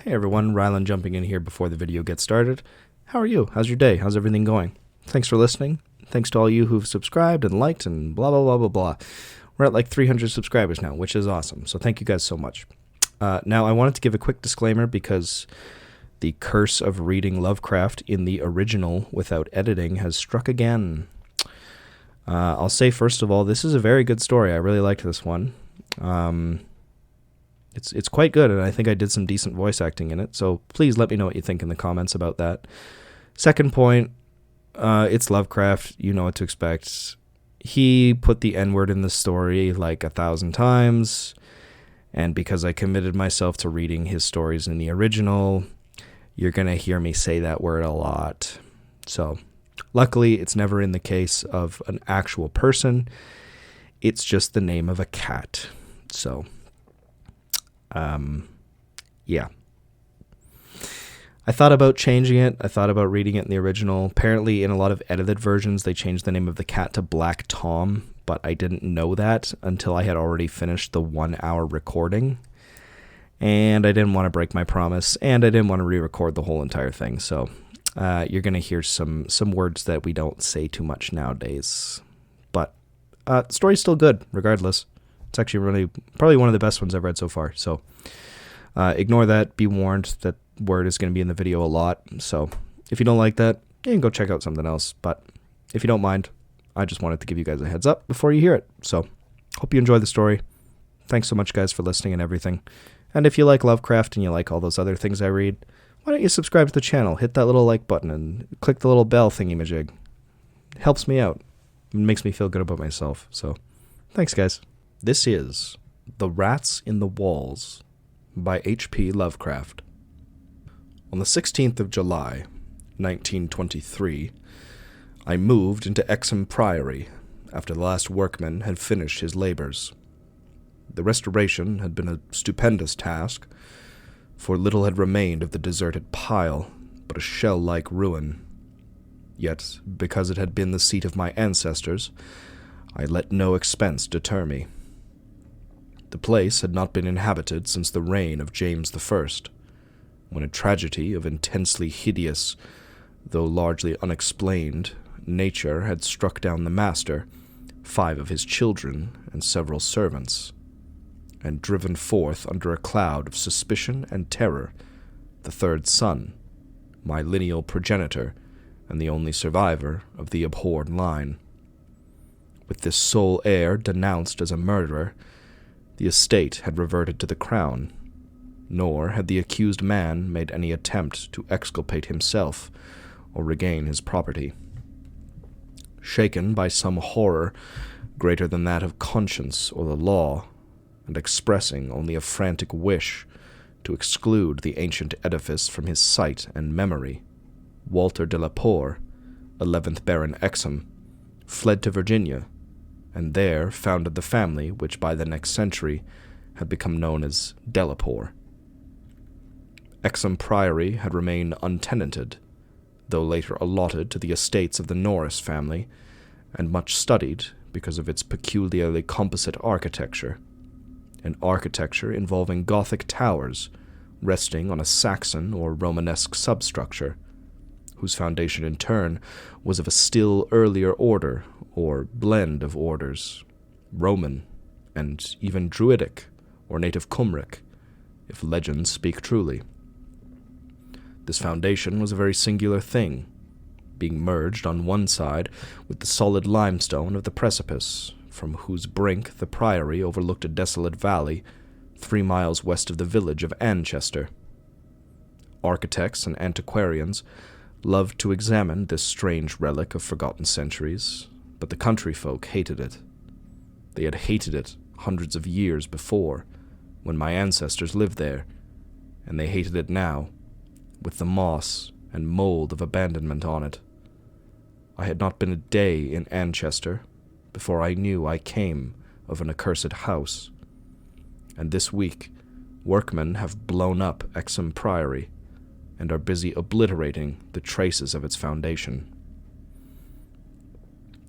Hey everyone, Rylan jumping in here before the video gets started. How are you? How's your day? How's everything going? Thanks for listening. Thanks to all you who've subscribed and liked and blah, blah, blah, blah, blah. We're at like 300 subscribers now, which is awesome. So thank you guys so much. Now, I wanted to give a quick disclaimer because the curse of reading Lovecraft in the original without editing has struck again. I'll say, first of all, this is a very good story. I really liked this one. It's quite good, and I think I did some decent voice acting in it, so please let me know what you think in the comments about that. Second point, it's Lovecraft. You know what to expect. He put the N-word in the story like 1,000 times, and because I committed myself to reading his stories in the original, you're going to hear me say that word a lot. So, luckily, it's never in the case of an actual person. It's just the name of a cat. So, yeah. I thought about changing it. I thought about reading it in the original. Apparently, in a lot of edited versions, they changed the name of the cat to Black Tom, but I didn't know that until I had already finished the 1-hour recording. And I didn't want to break my promise, and I didn't want to re-record the whole entire thing. So, you're going to hear some words that we don't say too much nowadays. But the story's still good, regardless. It's actually probably one of the best ones I've read so far. So ignore that. Be warned that word is going to be in the video a lot. So if you don't like that, you can go check out something else. But if you don't mind, I just wanted to give you guys a heads up before you hear it. So hope you enjoy the story. Thanks so much, guys, for listening and everything. And if you like Lovecraft and you like all those other things I read, why don't you subscribe to the channel? Hit that little like button and click the little bell thingy-majig. It helps me out. It makes me feel good about myself. So thanks, guys. This is The Rats in the Walls by H.P. Lovecraft. On the 16th of July, 1923, I moved into Exham Priory after the last workman had finished his labors. The restoration had been a stupendous task, for little had remained of the deserted pile but a shell-like ruin. Yet, because it had been the seat of my ancestors, I let no expense deter me. The place had not been inhabited since the reign of James I, when a tragedy of intensely hideous, though largely unexplained, nature had struck down the master, 5 of his children, and several servants, and driven forth under a cloud of suspicion and terror the 3rd son, my lineal progenitor, and the only survivor of the abhorred line. With this sole heir denounced as a murderer, the estate had reverted to the crown, nor had the accused man made any attempt to exculpate himself or regain his property. Shaken by some horror greater than that of conscience or the law, and expressing only a frantic wish to exclude the ancient edifice from his sight and memory, Walter de la Poer, 11th Baron Exham, fled to Virginia, and there founded the family which by the next century had become known as Delapoer. Exham Priory had remained untenanted, though later allotted to the estates of the Norris family, and much studied because of its peculiarly composite architecture, an architecture involving Gothic towers resting on a Saxon or Romanesque substructure, whose foundation in turn was of a still earlier order or blend of orders, Roman, and even Druidic or native Cymric, if legends speak truly. This foundation was a very singular thing, being merged on one side with the solid limestone of the precipice, from whose brink the priory overlooked a desolate valley 3 miles west of the village of Anchester. Architects and antiquarians loved to examine this strange relic of forgotten centuries, but the country folk hated it. They had hated it hundreds of years before, when my ancestors lived there, and they hated it now, with the moss and mold of abandonment on it. I had not been a day in Anchester before I knew I came of an accursed house, and this week workmen have blown up Exham Priory and are busy obliterating the traces of its foundation.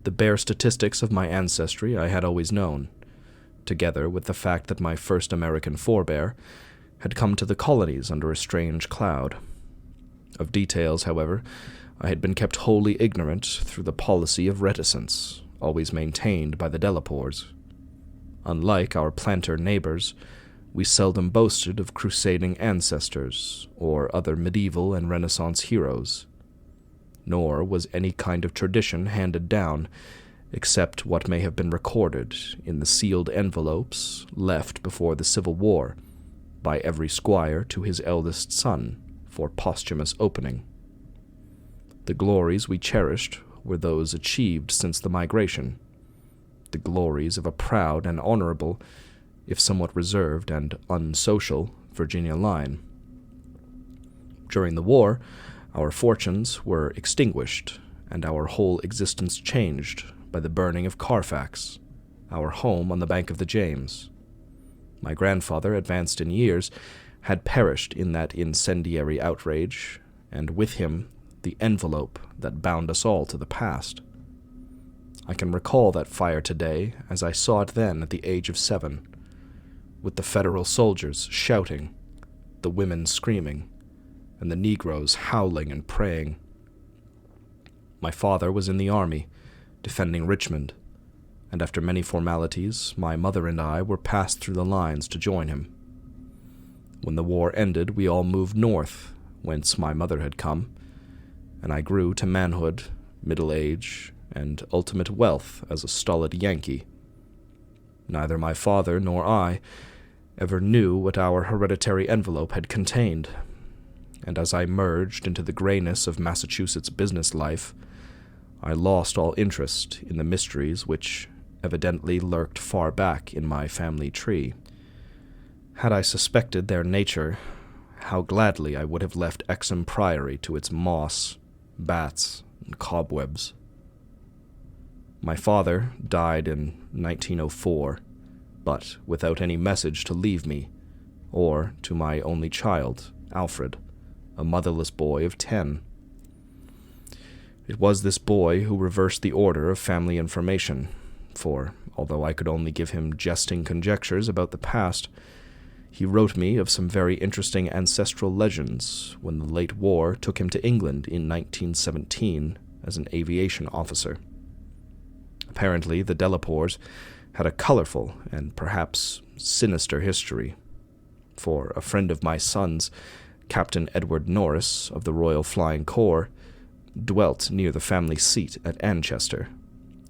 The bare statistics of my ancestry I had always known, together with the fact that my first American forebear had come to the colonies under a strange cloud. Of details, however, I had been kept wholly ignorant through the policy of reticence, always maintained by the Delapores. Unlike our planter neighbors, we seldom boasted of crusading ancestors or other medieval and Renaissance heroes, nor was any kind of tradition handed down, except what may have been recorded in the sealed envelopes left before the Civil War by every squire to his eldest son for posthumous opening. The glories we cherished were those achieved since the migration, the glories of a proud and honorable, if somewhat reserved and unsocial, Virginia line. During the war, our fortunes were extinguished, and our whole existence changed by the burning of Carfax, our home on the bank of the James. My grandfather, advanced in years, had perished in that incendiary outrage, and with him the envelope that bound us all to the past. I can recall that fire today as I saw it then at the age of 7, with the Federal soldiers shouting, the women screaming, and the Negroes howling and praying. My father was in the army, defending Richmond, and after many formalities, my mother and I were passed through the lines to join him. When the war ended, we all moved north, whence my mother had come, and I grew to manhood, middle age, and ultimate wealth as a stolid Yankee. Neither my father nor I ever knew what our hereditary envelope had contained, and as I merged into the grayness of Massachusetts business life, I lost all interest in the mysteries which evidently lurked far back in my family tree. Had I suspected their nature, how gladly I would have left Exham Priory to its moss, bats, and cobwebs. My father died in 1904, but without any message to leave me, or to my only child, Alfred, a motherless boy of 10. It was this boy who reversed the order of family information, for, although I could only give him jesting conjectures about the past, he wrote me of some very interesting ancestral legends when the late war took him to England in 1917 as an aviation officer. Apparently, the Delapores had a colorful and perhaps sinister history, for a friend of my son's, Captain Edward Norris of the Royal Flying Corps, dwelt near the family seat at Anchester,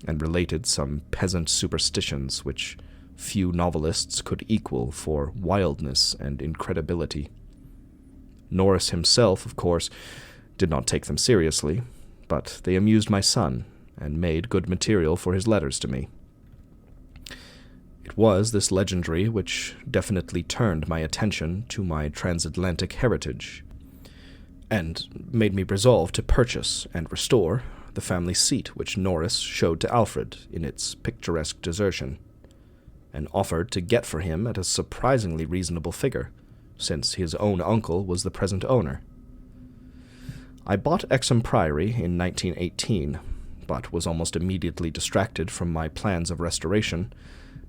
and related some peasant superstitions which few novelists could equal for wildness and incredibility. Norris himself, of course, did not take them seriously, but they amused my son, and made good material for his letters to me. It was this legendary which definitely turned my attention to my transatlantic heritage, and made me resolve to purchase and restore the family seat which Norris showed to Alfred in its picturesque desertion, and offered to get for him at a surprisingly reasonable figure, since his own uncle was the present owner. I bought Exham Priory in 1918, but was almost immediately distracted from my plans of restoration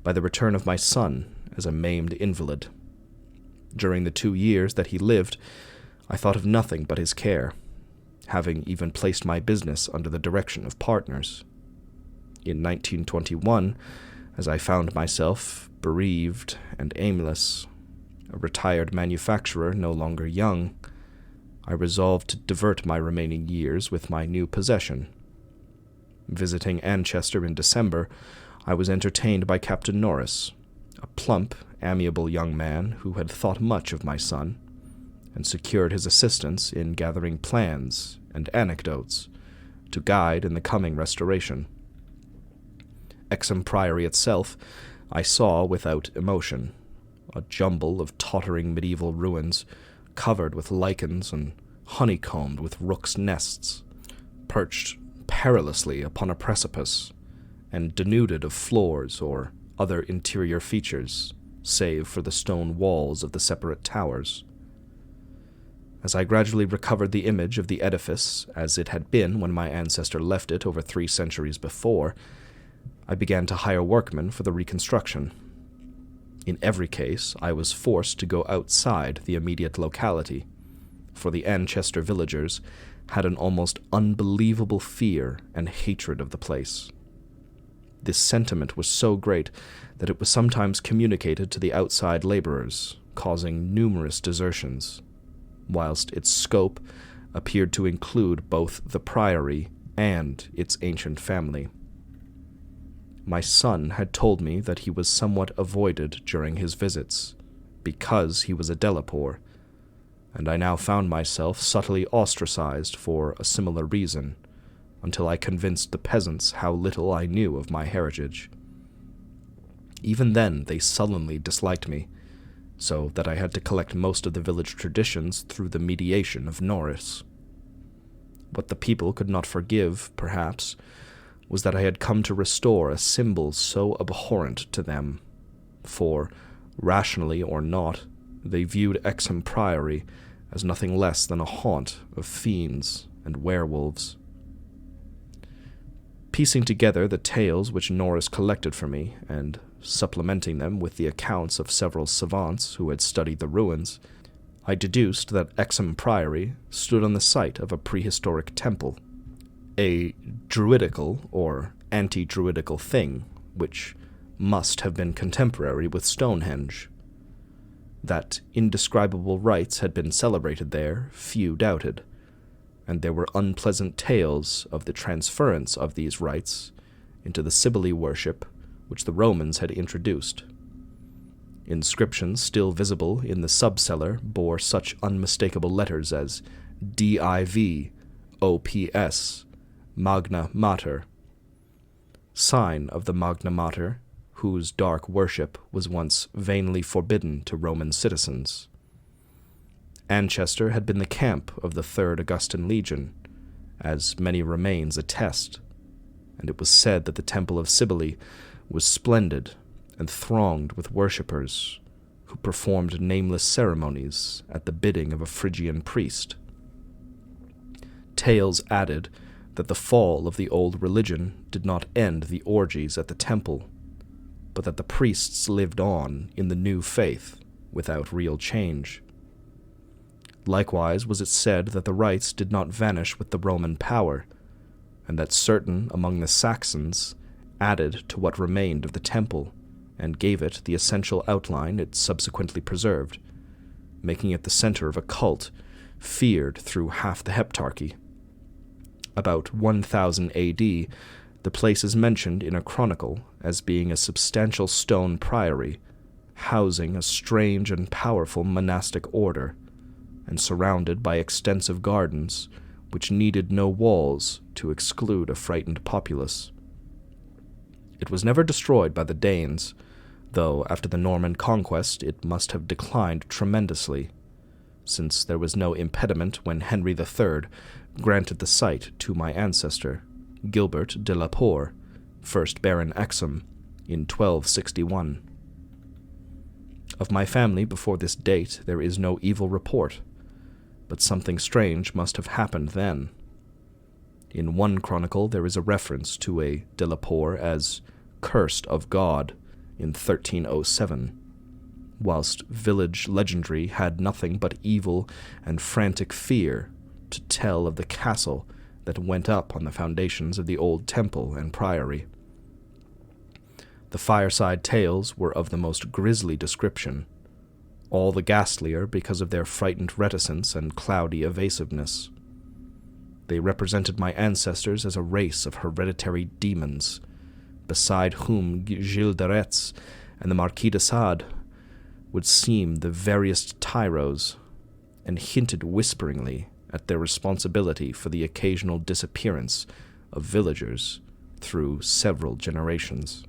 by the return of my son as a maimed invalid. During the 2 years that he lived, I thought of nothing but his care, having even placed my business under the direction of partners. In 1921, as I found myself bereaved and aimless, a retired manufacturer no longer young, I resolved to divert my remaining years with my new possession. Visiting Anchester in December, I was entertained by Captain Norris, a plump, amiable young man who had thought much of my son, and secured his assistance in gathering plans and anecdotes to guide in the coming restoration. Exham Priory itself I saw without emotion, a jumble of tottering medieval ruins, covered with lichens and honeycombed with rooks' nests, perched perilously upon a precipice, and denuded of floors or other interior features, save for the stone walls of the separate towers. As I gradually recovered the image of the edifice as it had been when my ancestor left it over 3 centuries before, I began to hire workmen for the reconstruction. In every case, I was forced to go outside the immediate locality, for the Anchester villagers had an almost unbelievable fear and hatred of the place. This sentiment was so great that it was sometimes communicated to the outside laborers, causing numerous desertions, whilst its scope appeared to include both the priory and its ancient family. My son had told me that he was somewhat avoided during his visits, because he was a Delapore, and I now found myself subtly ostracized for a similar reason, until I convinced the peasants how little I knew of my heritage. Even then they sullenly disliked me, so that I had to collect most of the village traditions through the mediation of Norris. What the people could not forgive, perhaps, was that I had come to restore a symbol so abhorrent to them, for, rationally or not, they viewed Exham Priory as nothing less than a haunt of fiends and werewolves. Piecing together the tales which Norris collected for me, and supplementing them with the accounts of several savants who had studied the ruins, I deduced that Exham Priory stood on the site of a prehistoric temple, a druidical or anti-druidical thing, which must have been contemporary with Stonehenge. That indescribable rites had been celebrated there, few doubted, and there were unpleasant tales of the transference of these rites into the Sibylle worship which the Romans had introduced. Inscriptions still visible in the subcellar bore such unmistakable letters as DIV, OPS, Magna Mater, sign of the Magna Mater, whose dark worship was once vainly forbidden to Roman citizens. Anchester had been the camp of the 3rd Augustan Legion, as many remains attest, and it was said that the Temple of Sibylle was splendid and thronged with worshippers who performed nameless ceremonies at the bidding of a Phrygian priest. Tales added that the fall of the old religion did not end the orgies at the temple, but that the priests lived on in the new faith without real change. Likewise was it said that the rites did not vanish with the Roman power, and that certain among the Saxons added to what remained of the temple and gave it the essential outline it subsequently preserved, making it the center of a cult feared through half the Heptarchy. About 1000 A.D., the place is mentioned in a chronicle as being a substantial stone priory, housing a strange and powerful monastic order, and surrounded by extensive gardens which needed no walls to exclude a frightened populace. It was never destroyed by the Danes, though after the Norman conquest it must have declined tremendously, since there was no impediment when Henry III granted the site to my ancestor, Gilbert de la Poer, 1st Baron Exham, in 1261. Of my family before this date there is no evil report, but something strange must have happened then. In one chronicle there is a reference to a de la Poer as cursed of God in 1307, whilst village legendary had nothing but evil and frantic fear to tell of the castle that went up on the foundations of the old temple and priory. The fireside tales were of the most grisly description, all the ghastlier because of their frightened reticence and cloudy evasiveness. They represented my ancestors as a race of hereditary demons, beside whom Gilles de Retz and the Marquis de Sade would seem the veriest tyros, and hinted whisperingly at their responsibility for the occasional disappearance of villagers through several generations.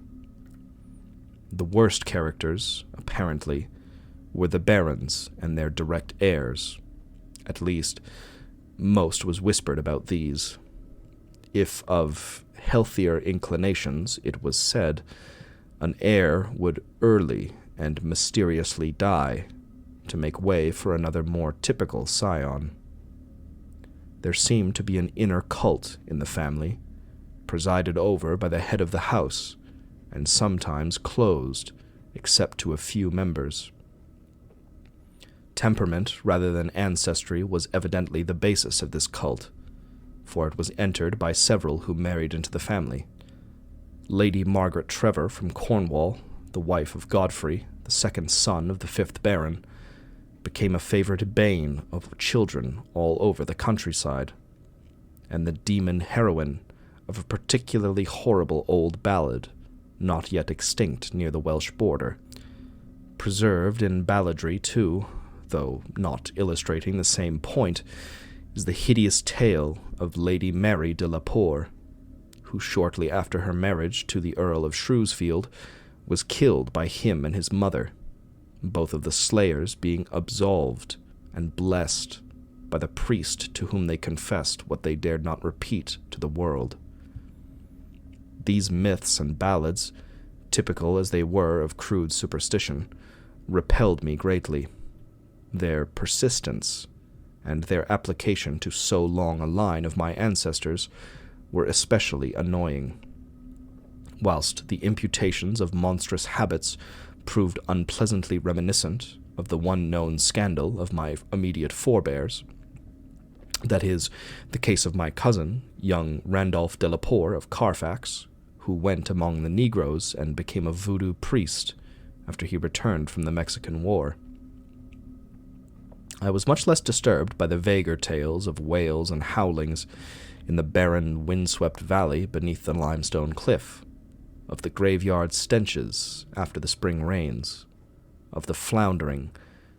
The worst characters, apparently, were the barons and their direct heirs. At least, most was whispered about these. If of healthier inclinations, it was said, an heir would early and mysteriously die to make way for another more typical scion. There seemed to be an inner cult in the family, presided over by the head of the house, and sometimes closed except to a few members. Temperament rather than ancestry was evidently the basis of this cult, for it was entered by several who married into the family. Lady Margaret Trevor from Cornwall, the wife of Godfrey, the second son of the 5th Baron, became a favorite bane of children all over the countryside, and the demon heroine of a particularly horrible old ballad, not yet extinct near the Welsh border, preserved in balladry too, though not illustrating the same point, is the hideous tale of Lady Mary de la Poer, who shortly after her marriage to the Earl of Shrewsfield was killed by him and his mother, both of the slayers being absolved and blessed by the priest to whom they confessed what they dared not repeat to the world. These myths and ballads, typical as they were of crude superstition, repelled me greatly. Their persistence and their application to so long a line of my ancestors were especially annoying, whilst the imputations of monstrous habits proved unpleasantly reminiscent of the one known scandal of my immediate forebears, that is, the case of my cousin, young Randolph de la Poer of Carfax, who went among the Negroes and became a voodoo priest after he returned from the Mexican War. I was much less disturbed by the vaguer tales of wails and howlings in the barren, windswept valley beneath the limestone cliff, of the graveyard stenches after the spring rains, of the floundering,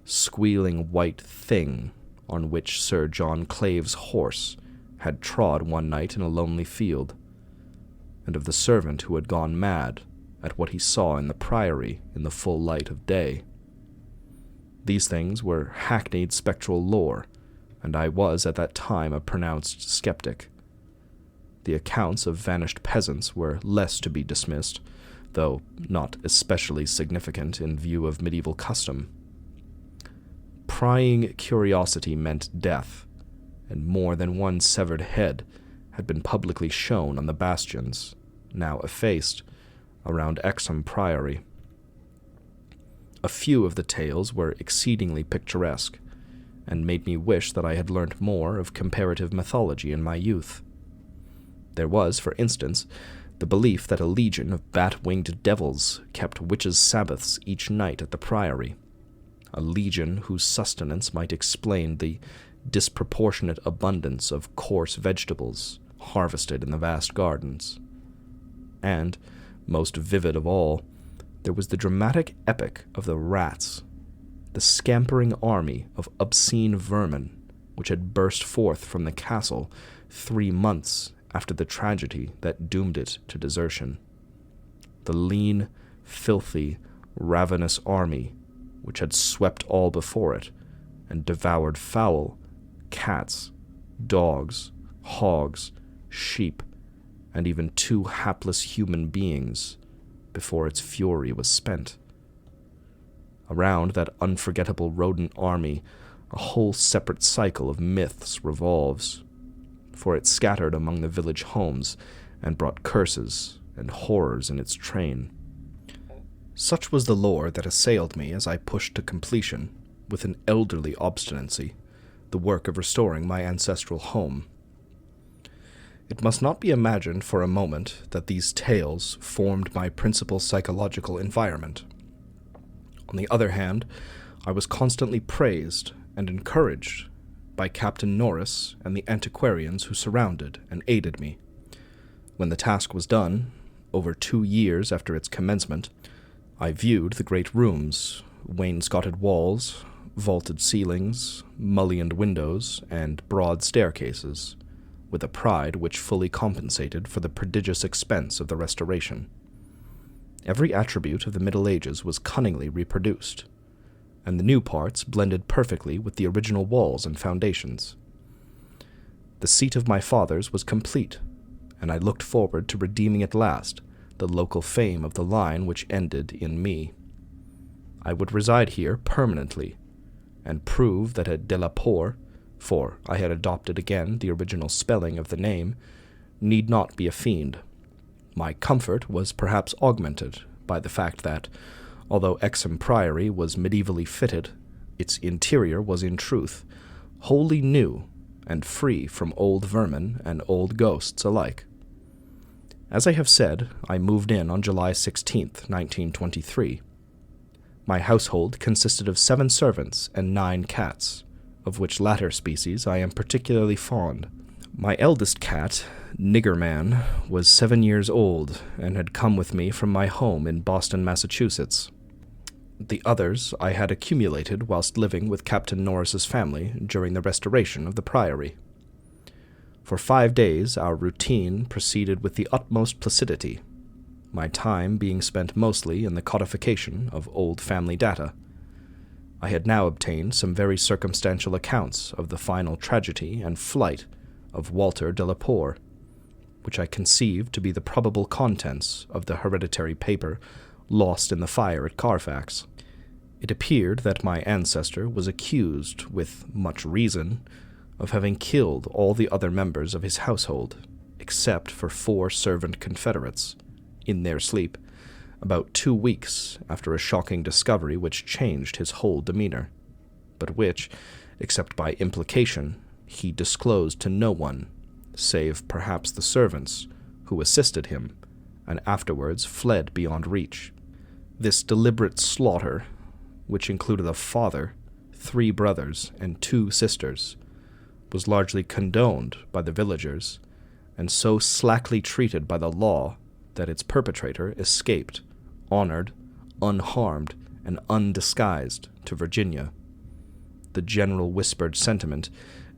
squealing white thing on which Sir John Clave's horse had trod one night in a lonely field, and of the servant who had gone mad at what he saw in the priory in the full light of day. These things were hackneyed spectral lore, and I was at that time a pronounced skeptic. The accounts of vanished peasants were less to be dismissed, though not especially significant in view of medieval custom. Prying curiosity meant death, and more than one severed head had been publicly shown on the bastions, now effaced, around Exham Priory. A few of the tales were exceedingly picturesque, and made me wish that I had learnt more of comparative mythology in my youth. There was, for instance, the belief that a legion of bat-winged devils kept witches' sabbaths each night at the priory, a legion whose sustenance might explain the disproportionate abundance of coarse vegetables harvested in the vast gardens. And, most vivid of all, there was the dramatic epic of the rats, the scampering army of obscene vermin which had burst forth from the castle 3 months after the tragedy that doomed it to desertion. The lean, filthy, ravenous army which had swept all before it and devoured fowl, cats, dogs, hogs, sheep, and even 2 hapless human beings before its fury was spent. Around that unforgettable rodent army, a whole separate cycle of myths revolves, for it scattered among the village homes and brought curses and horrors in its train. Such was the lore that assailed me as I pushed to completion, with an elderly obstinacy, the work of restoring my ancestral home. It must not be imagined for a moment that these tales formed my principal psychological environment. On the other hand, I was constantly praised and encouraged by Captain Norris and the antiquarians who surrounded and aided me. When the task was done, over 2 years after its commencement, I viewed the great rooms, wainscoted walls, vaulted ceilings, mullioned windows, and broad staircases, with a pride which fully compensated for the prodigious expense of the restoration. Every attribute of the Middle Ages was cunningly reproduced, and the new parts blended perfectly with the original walls and foundations. The seat of my fathers was complete, and I looked forward to redeeming at last the local fame of the line which ended in me. I would reside here permanently, and prove that a de la Poer, for I had adopted again the original spelling of the name, need not be a fiend. My comfort was perhaps augmented by the fact that, Although Exham Priory was medievally fitted, its interior was in truth wholly new and free from old vermin and old ghosts alike. As I have said, I moved in on July 16th, 1923. My household consisted of 7 servants and 9 cats, of which latter species I am particularly fond. My eldest cat, Niggerman, was 7 years old and had come with me from my home in Boston, Massachusetts. The others I had accumulated whilst living with Captain Norris's family during the restoration of the priory. For 5 days our routine proceeded with the utmost placidity, my time being spent mostly in the codification of old family data. I had now obtained some very circumstantial accounts of the final tragedy and flight of Walter de la Poer, which I conceived to be the probable contents of the hereditary paper lost in the fire at Carfax. It appeared that my ancestor was accused, with much reason, of having killed all the other members of his household, except for 4 servant confederates, in their sleep, about 2 weeks after a shocking discovery which changed his whole demeanor, but which, except by implication, he disclosed to no one, save perhaps the servants, who assisted him, and afterwards fled beyond reach. This deliberate slaughter, which included a father, 3 brothers, and 2 sisters, was largely condoned by the villagers, and so slackly treated by the law that its perpetrator escaped, honored, unharmed, and undisguised to Virginia, the general whispered sentiment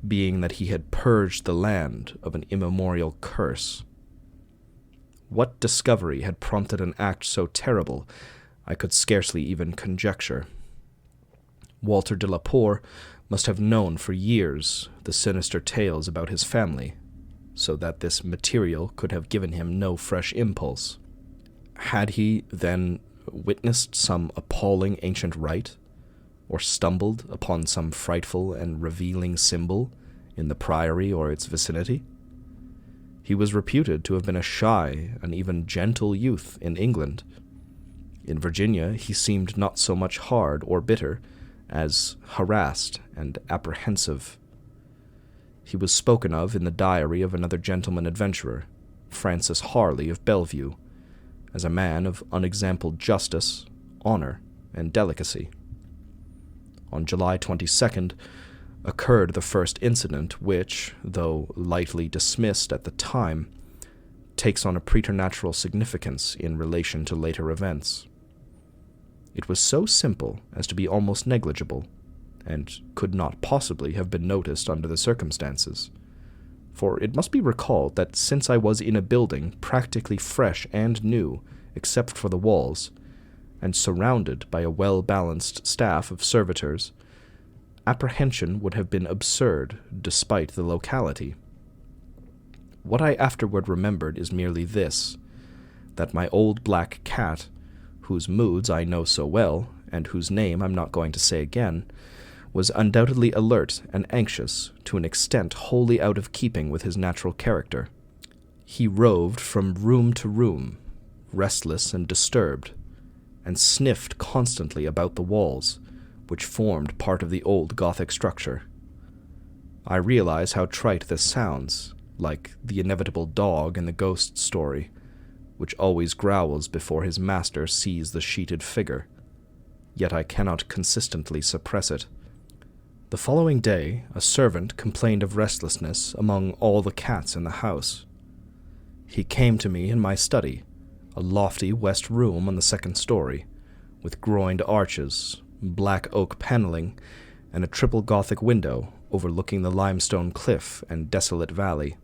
being that he had purged the land of an immemorial curse. What discovery had prompted an act so terrible, I could scarcely even conjecture. Walter de la Poer must have known for years the sinister tales about his family, so that this material could have given him no fresh impulse. Had he, then, witnessed some appalling ancient rite, or stumbled upon some frightful and revealing symbol in the priory or its vicinity? He was reputed to have been a shy and even gentle youth in England. In Virginia he seemed not so much hard or bitter as harassed and apprehensive. He was spoken of in the diary of another gentleman adventurer, Francis Harley of Bellevue, as a man of unexampled justice, honor, and delicacy. On July 22nd occurred the first incident which, though lightly dismissed at the time, takes on a preternatural significance in relation to later events. It was so simple as to be almost negligible, and could not possibly have been noticed under the circumstances. For it must be recalled that since I was in a building practically fresh and new, except for the walls, and surrounded by a well-balanced staff of servitors, apprehension would have been absurd despite the locality. What I afterward remembered is merely this, that my old black cat, whose moods I know so well, and whose name I'm not going to say again, was undoubtedly alert and anxious to an extent wholly out of keeping with his natural character. He roved from room to room, restless and disturbed, and sniffed constantly about the walls, which formed part of the old Gothic structure. I realize how trite this sounds, like the inevitable dog in the ghost story, which always growls before his master sees the sheeted figure, yet I cannot consistently suppress it. The following day, a servant complained of restlessness among all the cats in the house. He came to me in my study, a lofty west room on the 2nd story, with groined arches, black oak paneling, and a triple Gothic window overlooking the limestone cliff and desolate valley.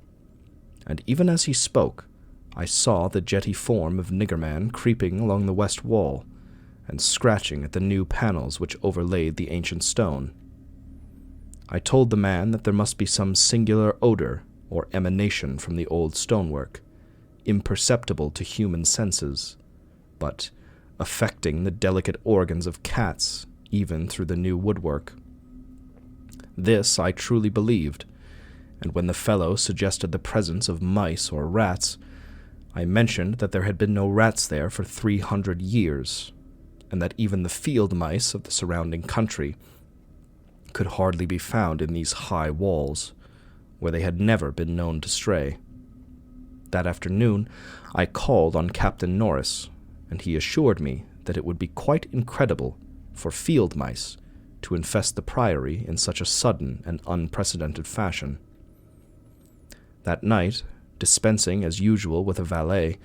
And even as he spoke, I saw the jetty form of Niggerman creeping along the west wall, and scratching at the new panels which overlaid the ancient stone. I told the man that there must be some singular odor or emanation from the old stonework, imperceptible to human senses, but affecting the delicate organs of cats even through the new woodwork. This I truly believed, and when the fellow suggested the presence of mice or rats, I mentioned that there had been no rats there for 300 years, and that even the field mice of the surrounding country could hardly be found in these high walls, where they had never been known to stray. That afternoon, I called on Captain Norris, and he assured me that it would be quite incredible for field mice to infest the priory in such a sudden and unprecedented fashion. That night, dispensing as usual with a valet,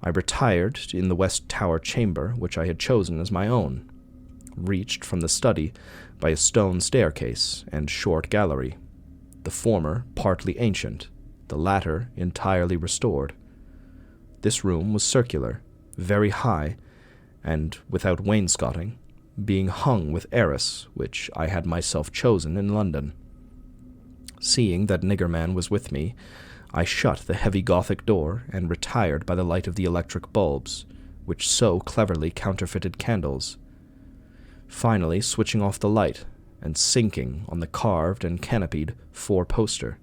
I retired in the West Tower chamber which I had chosen as my own, reached from the study by a stone staircase and short gallery, the former partly ancient, the latter entirely restored. This room was circular, very high, and without wainscoting, being hung with arras, which I had myself chosen in London. Seeing that Niggerman was with me, I shut the heavy Gothic door and retired by the light of the electric bulbs, which so cleverly counterfeited candles. Finally switching off the light and sinking on the carved and canopied four-poster,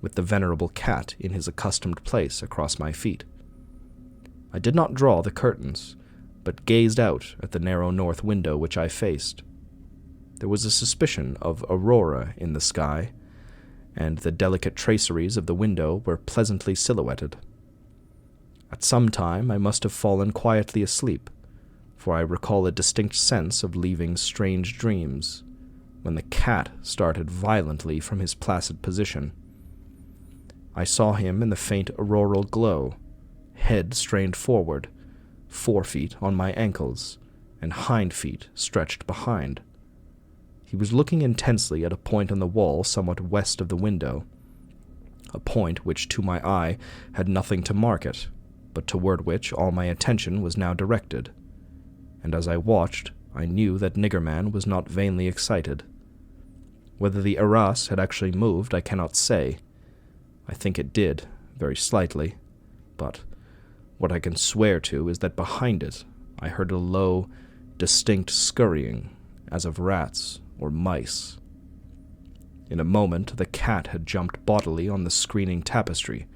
with the venerable cat in his accustomed place across my feet. I did not draw the curtains, but gazed out at the narrow north window which I faced. There was a suspicion of aurora in the sky, and the delicate traceries of the window were pleasantly silhouetted. At some time I must have fallen quietly asleep, for I recall a distinct sense of leaving strange dreams, when the cat started violently from his placid position. I saw him in the faint auroral glow, head strained forward, forefeet on my ankles, and hind feet stretched behind. He was looking intensely at a point on the wall somewhat west of the window, a point which to my eye had nothing to mark it, but toward which all my attention was now directed, and as I watched, I knew that Niggerman was not vainly excited. Whether the arras had actually moved, I cannot say. I think it did, very slightly, but what I can swear to is that behind it I heard a low, distinct scurrying, as of rats or mice. In a moment the cat had jumped bodily on the screening tapestry,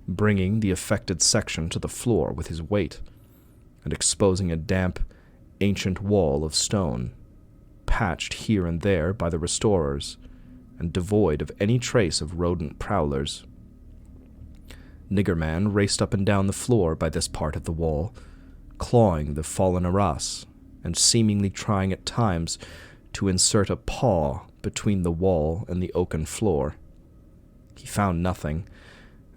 bringing the affected section to the floor with his weight, and exposing a damp, ancient wall of stone, patched here and there by the restorers, and devoid of any trace of rodent prowlers. Niggerman raced up and down the floor by this part of the wall, clawing the fallen arras, and seemingly trying at times to insert a paw between the wall and the oaken floor. He found nothing,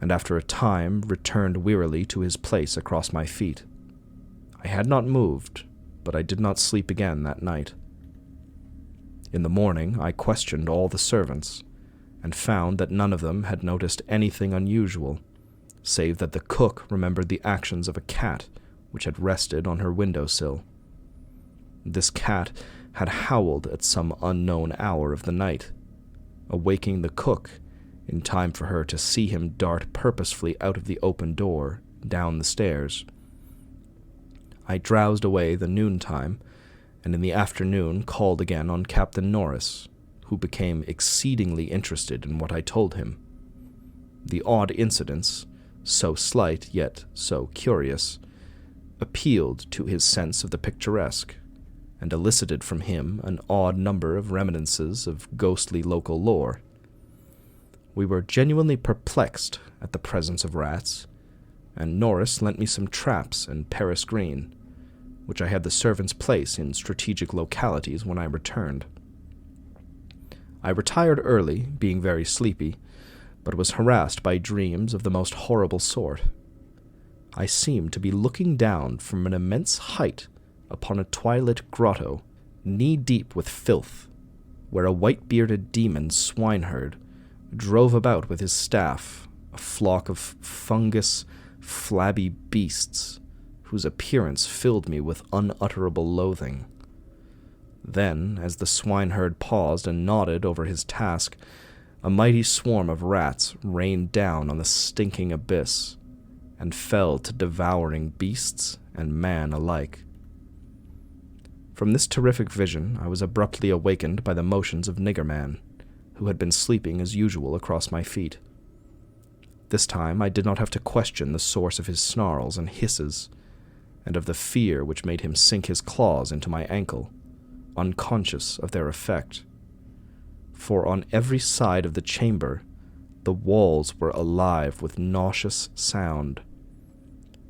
and after a time returned wearily to his place across my feet. I had not moved, but I did not sleep again that night. In the morning I questioned all the servants, and found that none of them had noticed anything unusual, save that the cook remembered the actions of a cat which had rested on her window-sill. This cat had howled at some unknown hour of the night, awaking the cook in time for her to see him dart purposefully out of the open door, down the stairs. I drowsed away the noontime, and in the afternoon called again on Captain Norris, who became exceedingly interested in what I told him. The odd incidents, so slight yet so curious, appealed to his sense of the picturesque, and elicited from him an odd number of reminiscences of ghostly local lore. We were genuinely perplexed at the presence of rats, and Norris lent me some traps and Paris green, which I had the servants place in strategic localities when I returned. I retired early, being very sleepy, but was harassed by dreams of the most horrible sort. I seemed to be looking down from an immense height upon a twilit grotto, knee-deep with filth, where a white-bearded demon swineherd drove about with his staff a flock of fungus, flabby beasts, whose appearance filled me with unutterable loathing. Then, as the swineherd paused and nodded over his task, a mighty swarm of rats rained down on the stinking abyss, and fell to devouring beasts and man alike. From this terrific vision I was abruptly awakened by the motions of Niggerman, who had been sleeping as usual across my feet. This time I did not have to question the source of his snarls and hisses, and of the fear which made him sink his claws into my ankle, unconscious of their effect. For on every side of the chamber, the walls were alive with nauseous sound,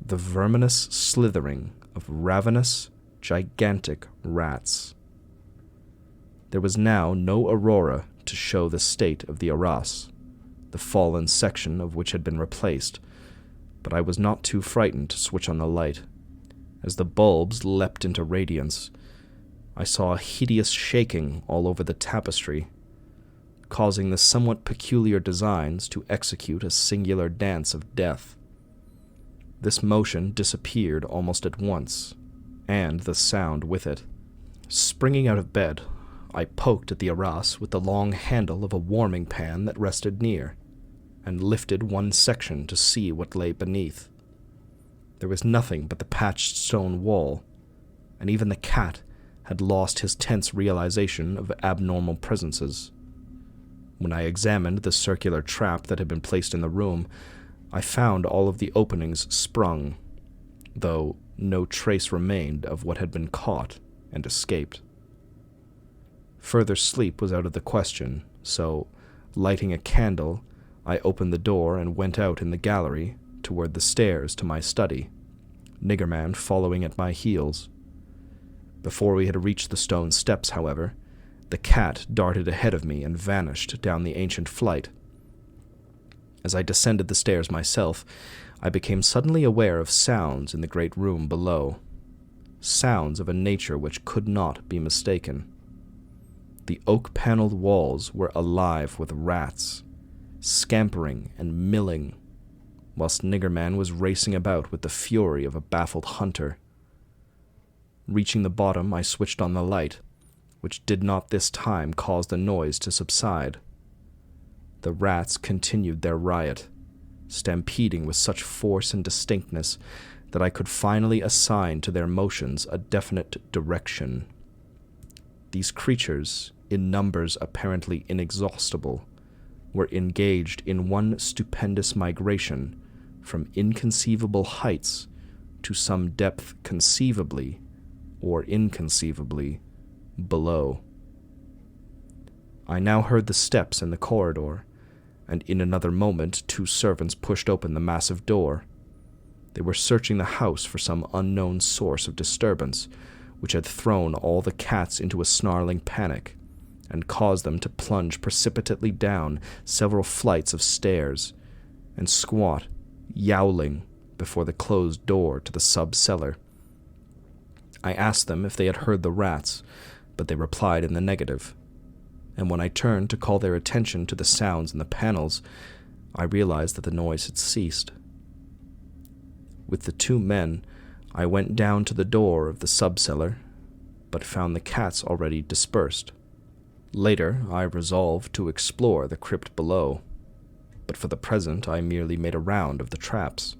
the verminous slithering of ravenous, gigantic rats. There was now no aurora to show the state of the arras, the fallen section of which had been replaced, but I was not too frightened to switch on the light. As the bulbs leapt into radiance, I saw a hideous shaking all over the tapestry, causing the somewhat peculiar designs to execute a singular dance of death. This motion disappeared almost at once, and the sound with it. Springing out of bed, I poked at the arras with the long handle of a warming pan that rested near, and lifted one section to see what lay beneath. There was nothing but the patched stone wall, and even the cat had lost his tense realization of abnormal presences. When I examined the circular trap that had been placed in the room, I found all of the openings sprung, though no trace remained of what had been caught and escaped. Further sleep was out of the question, so, lighting a candle, I opened the door and went out in the gallery toward the stairs to my study, Niggerman following at my heels. Before we had reached the stone steps, however, the cat darted ahead of me and vanished down the ancient flight. As I descended the stairs myself, I became suddenly aware of sounds in the great room below, sounds of a nature which could not be mistaken. The oak-paneled walls were alive with rats, scampering and milling, whilst Niggerman was racing about with the fury of a baffled hunter. Reaching the bottom, I switched on the light, which did not this time cause the noise to subside. The rats continued their riot, stampeding with such force and distinctness that I could finally assign to their motions a definite direction. These creatures, in numbers apparently inexhaustible, were engaged in one stupendous migration from inconceivable heights to some depth conceivably or inconceivably below. I now heard the steps in the corridor, and in another moment 2 servants pushed open the massive door. They were searching the house for some unknown source of disturbance, which had thrown all the cats into a snarling panic, and caused them to plunge precipitately down several flights of stairs, and squat, yowling, before the closed door to the sub-cellar. I asked them if they had heard the rats, but they replied in the negative, and when I turned to call their attention to the sounds in the panels, I realized that the noise had ceased. With the 2 men, I went down to the door of the sub-cellar, but found the cats already dispersed. Later, I resolved to explore the crypt below, but for the present I merely made a round of the traps.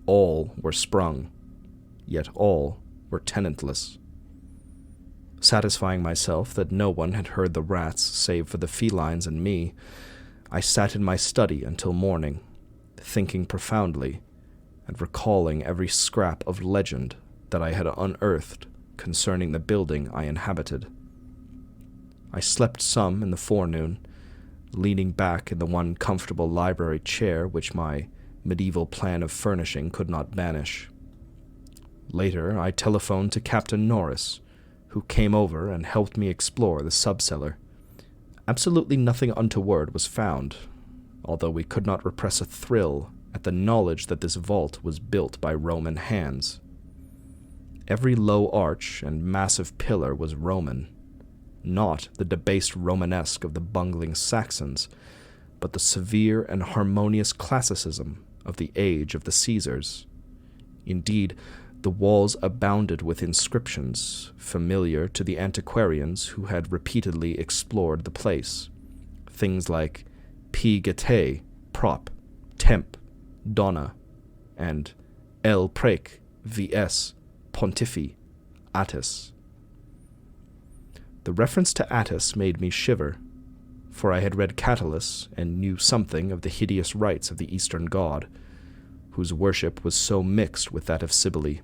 All were sprung, yet all were tenantless. Satisfying myself that no one had heard the rats save for the felines and me, I sat in my study until morning, thinking profoundly and recalling every scrap of legend that I had unearthed concerning the building I inhabited. I slept some in the forenoon, leaning back in the one comfortable library chair which my medieval plan of furnishing could not banish. Later, I telephoned to Captain Norris, who came over and helped me explore the sub-cellar. Absolutely nothing untoward was found, although we could not repress a thrill at the knowledge that this vault was built by Roman hands. Every low arch and massive pillar was Roman, not the debased Romanesque of the bungling Saxons, but the severe and harmonious classicism of the age of the Caesars. Indeed, the walls abounded with inscriptions familiar to the antiquarians who had repeatedly explored the place. Things like P. Gete, Prop, Temp, Donna, and L. Prec, V.S., Pontifi, Attis. The reference to Attis made me shiver, for I had read Catullus and knew something of the hideous rites of the Eastern god, whose worship was so mixed with that of Cybele.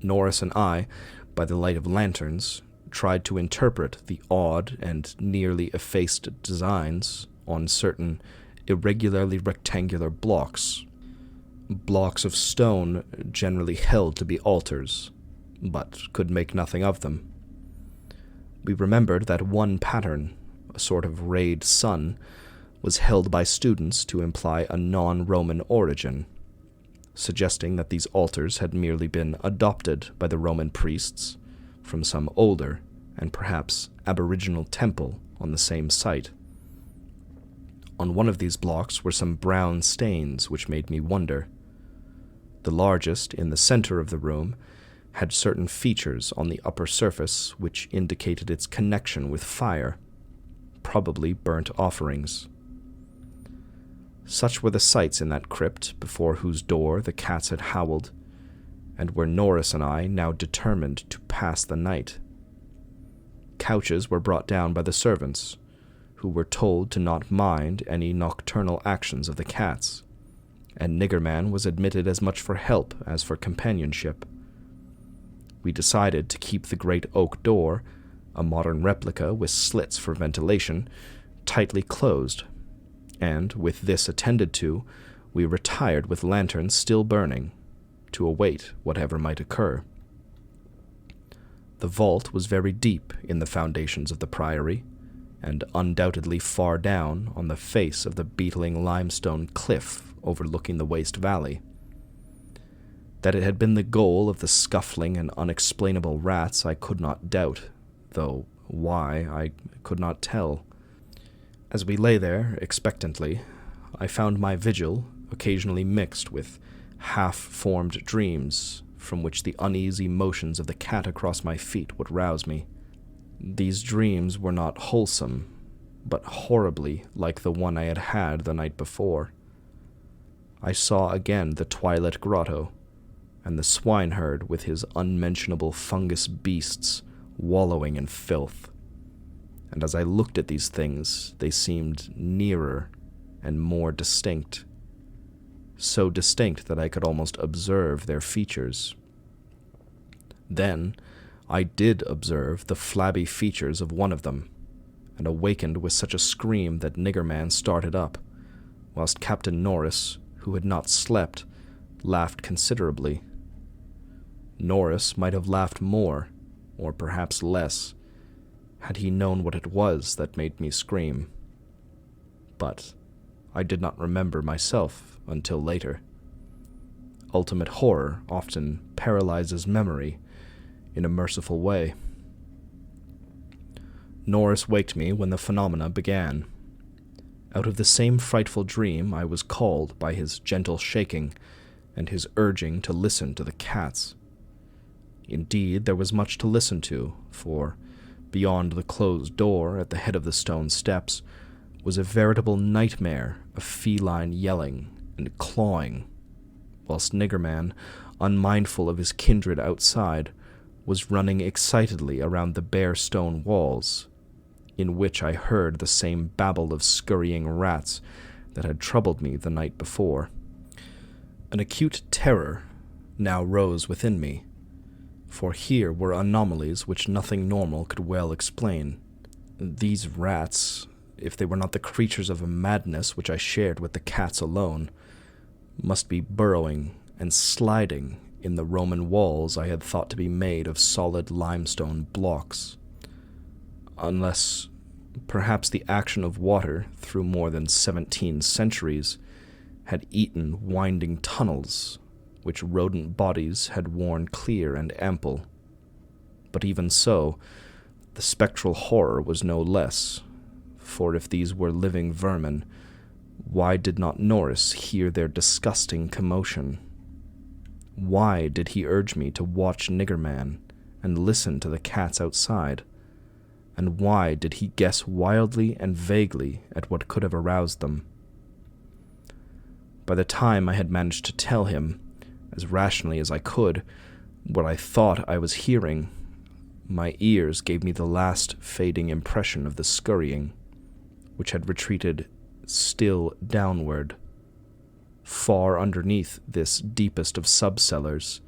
Norris and I, by the light of lanterns, tried to interpret the odd and nearly effaced designs on certain irregularly rectangular blocks of stone generally held to be altars, but could make nothing of them. We remembered that one pattern, a sort of rayed sun, was held by students to imply a non-Roman origin, suggesting that these altars had merely been adopted by the Roman priests from some older and perhaps aboriginal temple on the same site. On one of these blocks were some brown stains which made me wonder. The largest, in the center of the room, had certain features on the upper surface which indicated its connection with fire, probably burnt offerings. Such were the sights in that crypt before whose door the cats had howled, and where Norris and I now determined to pass the night. Couches were brought down by the servants, who were told to not mind any nocturnal actions of the cats, and Niggerman was admitted as much for help as for companionship. We decided to keep the great oak door, a modern replica with slits for ventilation, tightly closed, and, with this attended to, we retired with lanterns still burning, to await whatever might occur. The vault was very deep in the foundations of the priory, and undoubtedly far down on the face of the beetling limestone cliff overlooking the waste valley. That it had been the goal of the scuffling and unexplainable rats I could not doubt, though why I could not tell. As we lay there, expectantly, I found my vigil occasionally mixed with half-formed dreams from which the uneasy motions of the cat across my feet would rouse me. These dreams were not wholesome, but horribly like the one I had had the night before. I saw again the twilit grotto, and the swineherd with his unmentionable fungus beasts wallowing in filth. And as I looked at these things, they seemed nearer and more distinct. So distinct that I could almost observe their features. Then I did observe the flabby features of one of them, and awakened with such a scream that Niggerman started up, whilst Captain Norris, who had not slept, laughed considerably. Norris might have laughed more, or perhaps less, had he known what it was that made me scream. But I did not remember myself until later. Ultimate horror often paralyzes memory in a merciful way. Norris waked me when the phenomena began. Out of the same frightful dream I was called by his gentle shaking and his urging to listen to the cats. Indeed, there was much to listen to, for beyond the closed door at the head of the stone steps was a veritable nightmare of feline yelling and clawing, whilst Niggerman, unmindful of his kindred outside, was running excitedly around the bare stone walls, in which I heard the same babble of scurrying rats that had troubled me the night before. An acute terror now rose within me, for here were anomalies which nothing normal could well explain. These rats, if they were not the creatures of a madness which I shared with the cats alone, must be burrowing and sliding in the Roman walls I had thought to be made of solid limestone blocks. Unless, perhaps the action of water through more than 17 centuries had eaten winding tunnels which rodent bodies had worn clear and ample. But even so, the spectral horror was no less, for if these were living vermin, why did not Norris hear their disgusting commotion? Why did he urge me to watch Niggerman and listen to the cats outside? And why did he guess wildly and vaguely at what could have aroused them? By the time I had managed to tell him, as rationally as I could, what I thought I was hearing, my ears gave me the last fading impression of the scurrying, which had retreated still downward. Far underneath this deepest of sub-cellars,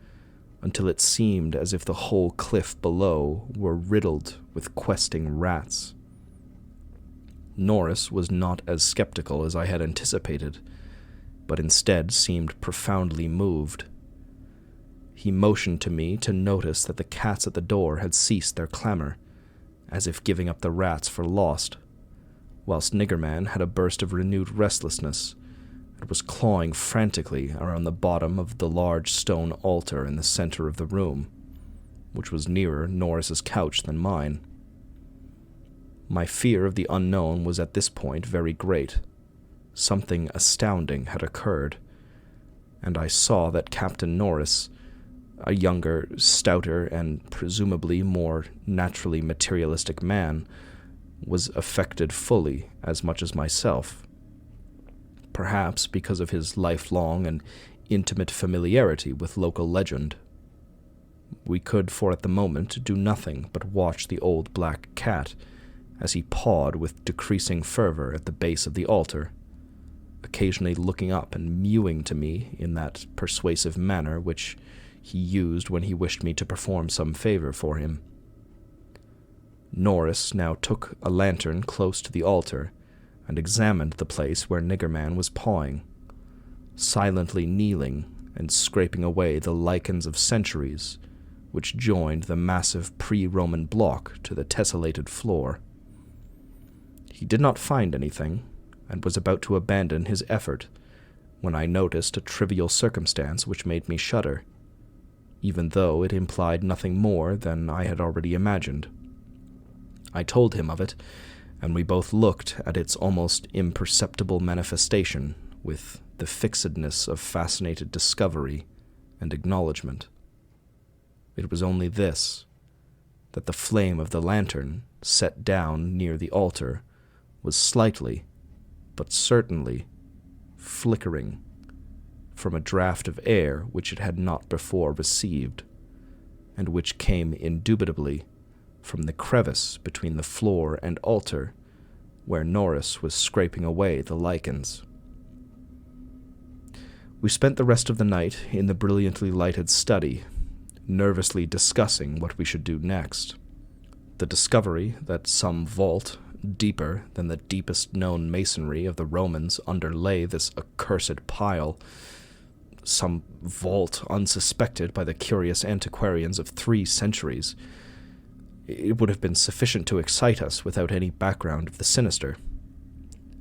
until it seemed as if the whole cliff below were riddled with questing rats. Norris was not as skeptical as I had anticipated, but instead seemed profoundly moved. He motioned to me to notice that the cats at the door had ceased their clamor, as if giving up the rats for lost, whilst Niggerman had a burst of renewed restlessness and was clawing frantically around the bottom of the large stone altar in the center of the room, which was nearer Norris's couch than mine. My fear of the unknown was at this point very great. Something astounding had occurred, and I saw that Captain Norris, a younger, stouter, and presumably more naturally materialistic man, was affected fully as much as myself, perhaps because of his lifelong and intimate familiarity with local legend. We could, for at the moment, do nothing but watch the old black cat as he pawed with decreasing fervor at the base of the altar, occasionally looking up and mewing to me in that persuasive manner which he used when he wished me to perform some favor for him. Norris now took a lantern close to the altar and examined the place where Niggerman was pawing, silently kneeling and scraping away the lichens of centuries which joined the massive pre-Roman block to the tessellated floor. He did not find anything, and was about to abandon his effort, when I noticed a trivial circumstance which made me shudder, even though it implied nothing more than I had already imagined. I told him of it, and we both looked at its almost imperceptible manifestation with the fixedness of fascinated discovery and acknowledgement. It was only this, that the flame of the lantern, set down near the altar, was slightly, but certainly, flickering from a draught of air which it had not before received, and which came indubitably from the crevice between the floor and altar, where Norris was scraping away the lichens. We spent the rest of the night in the brilliantly lighted study, nervously discussing what we should do next. The discovery that some vault, deeper than the deepest known masonry of the Romans, underlay this accursed pile, some vault unsuspected by the curious antiquarians of 3 centuries, it would have been sufficient to excite us without any background of the sinister.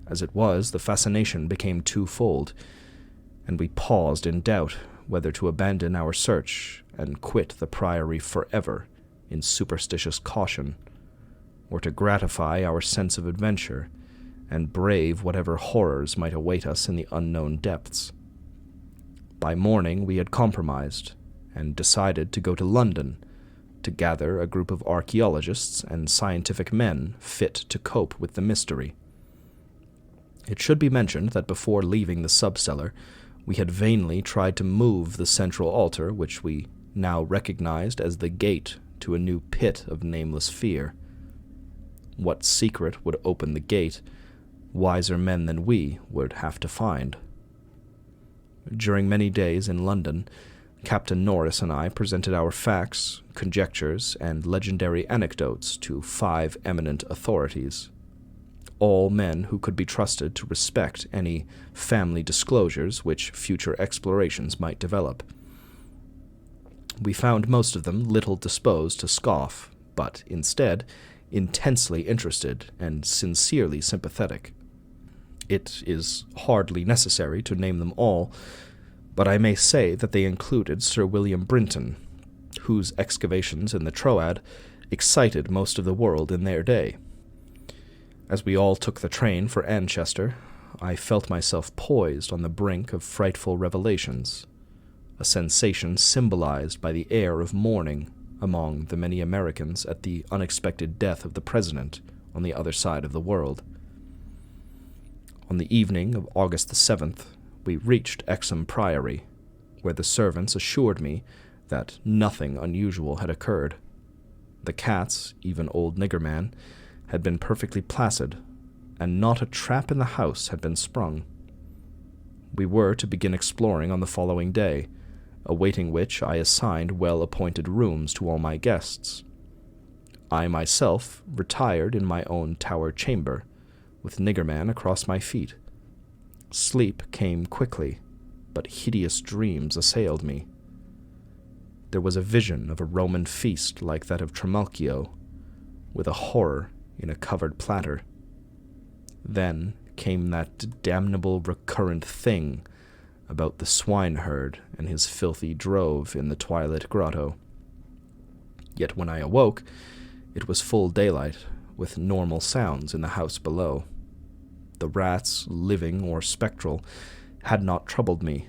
As it was, the fascination became twofold, and we paused in doubt whether to abandon our search and quit the priory forever in superstitious caution, or to gratify our sense of adventure and brave whatever horrors might await us in the unknown depths. By morning we had compromised, and decided to go to London to gather a group of archaeologists and scientific men fit to cope with the mystery. It should be mentioned that before leaving the subcellar, we had vainly tried to move the central altar, which we now recognized as the gate to a new pit of nameless fear. What secret would open the gate, wiser men than we would have to find. During many days in London, Captain Norris and I presented our facts, conjectures, and legendary anecdotes to 5 eminent authorities, all men who could be trusted to respect any family disclosures which future explorations might develop. We found most of them little disposed to scoff, but instead intensely interested and sincerely sympathetic. It is hardly necessary to name them all, but I may say that they included Sir William Brinton, whose excavations in the Troad excited most of the world in their day. As we all took the train for Anchester, I felt myself poised on the brink of frightful revelations, a sensation symbolized by the air of mourning among the many Americans at the unexpected death of the President on the other side of the world. On the evening of August the 7th, we reached Exham Priory, where the servants assured me that nothing unusual had occurred. The cats, even old Niggerman, had been perfectly placid, and not a trap in the house had been sprung. We were to begin exploring on the following day, awaiting which I assigned well-appointed rooms to all my guests. I myself retired in my own tower chamber, with Niggerman across my feet. Sleep came quickly, but hideous dreams assailed me. There was a vision of a Roman feast like that of Trimalchio, with a horror in a covered platter. Then came that damnable recurrent thing about the swineherd and his filthy drove in the twilit grotto. Yet when I awoke, it was full daylight, with normal sounds in the house below. The rats, living or spectral, had not troubled me,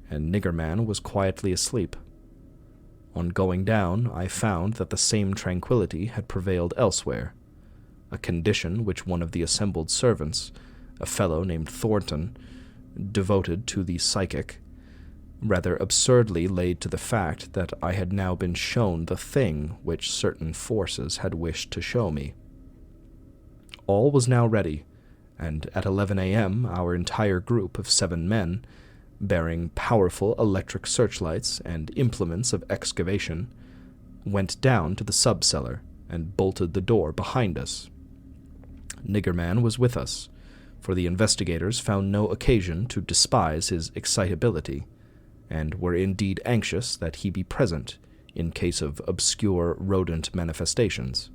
and Niggerman was quietly asleep. On going down, I found that the same tranquillity had prevailed elsewhere, a condition which one of the assembled servants, a fellow named Thornton, devoted to the psychic, rather absurdly laid to the fact that I had now been shown the thing which certain forces had wished to show me. All was now ready, and at 11 a.m. our entire group of 7 men, bearing powerful electric searchlights and implements of excavation, went down to the sub-cellar and bolted the door behind us. Niggerman was with us, for the investigators found no occasion to despise his excitability, and were indeed anxious that he be present in case of obscure rodent manifestations.